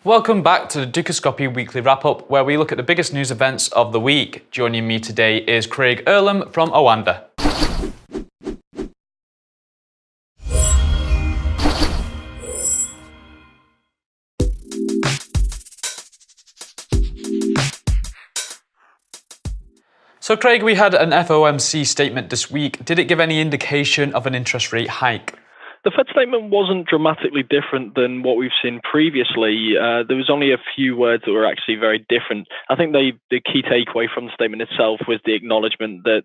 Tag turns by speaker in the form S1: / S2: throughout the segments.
S1: Welcome back to the Dukascopy Weekly Wrap-Up, where we look at the biggest news events of the week. Joining me today is Craig Erlam from OANDA. So Craig, we had an FOMC statement this week. Did it give any indication of an interest rate hike?
S2: The Fed statement wasn't dramatically different than what we've seen previously. There was only a few words that were actually very different. I think the key takeaway from the statement itself was the acknowledgement that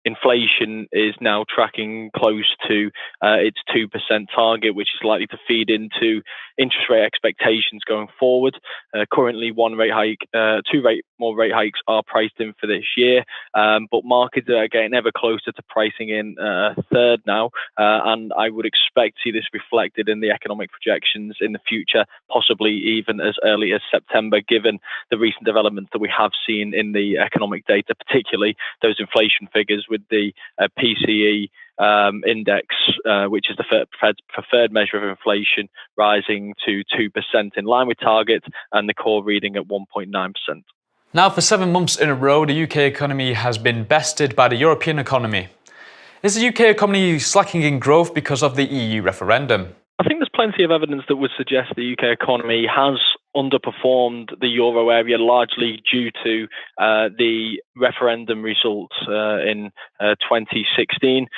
S2: inflation is now tracking close to its 2% target, which is likely to feed into interest rate expectations going forward. Currently, two more rate hikes are priced in for this year, but markets are getting ever closer to pricing in a third now, and I would expect to see this reflected in the economic projections in the future, possibly even as early as September, given the recent developments that we have seen in the economic data, particularly those inflation figures with the PCE index, which is the Fed's preferred measure of inflation, rising to 2% in line with target, and the core reading at 1.9%.
S1: Now, for 7 months in a row, the UK economy has been bested by the European economy. Is the UK economy slacking in growth because of the EU referendum?
S2: I think there's plenty of evidence that would suggest the UK economy has underperformed the euro area, largely due to the referendum results in 2016.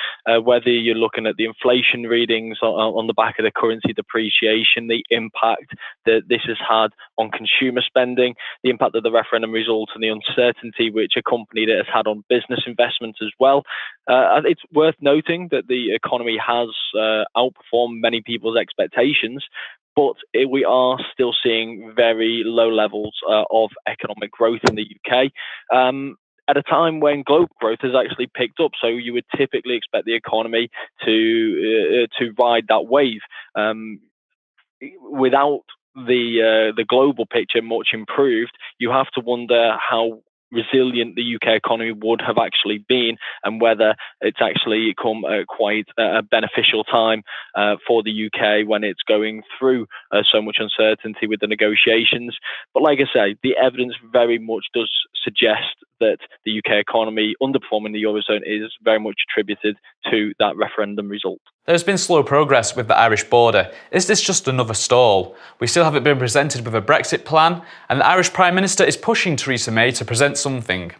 S2: Whether you're looking at the inflation readings on the back of the currency depreciation, the impact that this has had on consumer spending, the impact of the referendum results, and the uncertainty which accompanied it has had on business investment as well. It's worth noting that the economy has outperformed many people's expectations, but we are still seeing very low levels of economic growth in the UK at a time when global growth has actually picked up. So you would typically expect the economy to ride that wave. Without the global picture much improved, you have to wonder how resilient the UK economy would have actually been, and whether it's actually come at quite a beneficial time for the UK when it's going through so much uncertainty with the negotiations. But like I say, the evidence very much does suggest that the UK economy underperforming the Eurozone is very much attributed to that referendum result.
S1: There's been slow progress with the Irish border. Is this just another stall? We still haven't been presented with a Brexit plan, and the Irish Prime Minister is pushing Theresa May to present something.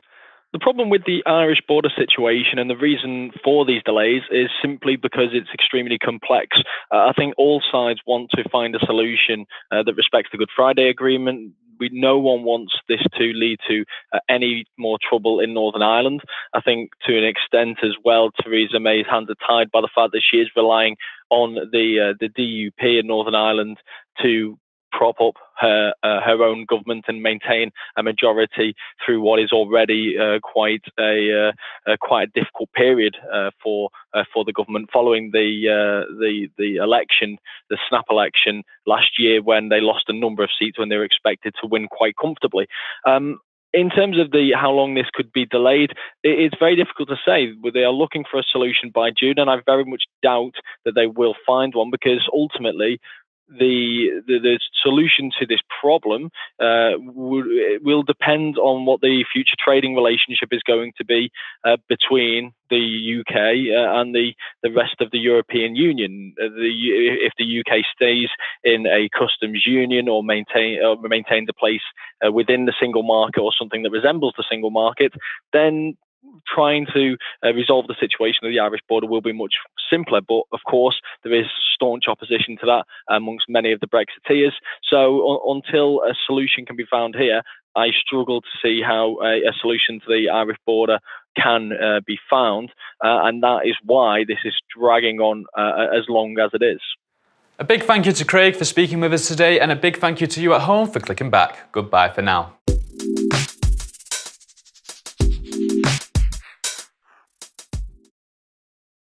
S2: The problem with the Irish border situation and the reason for these delays is simply because it's extremely complex. I think all sides want to find a solution that respects the Good Friday Agreement. No one wants this to lead to any more trouble in Northern Ireland. I think to an extent as well, Theresa May's hands are tied by the fact that she is relying on the DUP in Northern Ireland to prop up her own government and maintain a majority through what is already quite a difficult period for the government following the election, the snap election last year, when they lost a number of seats when they were expected to win quite comfortably. In terms of how long this could be delayed, it's very difficult to say. They are looking for a solution by June, and I very much doubt that they will find one, because ultimately the solution to this problem will depend on what the future trading relationship is going to be between the UK and the rest of the European Union. If the UK stays in a customs union or maintains a place within the single market or something that resembles the single market, then trying to resolve the situation of the Irish border will be much simpler. But of course, there is staunch opposition to that amongst many of the Brexiteers. So until a solution can be found here, I struggle to see how a solution to the Irish border can be found. And that is why this is dragging on as long as it is.
S1: A big thank you to Craig for speaking with us today, and a big thank you to you at home for clicking back. Goodbye for now.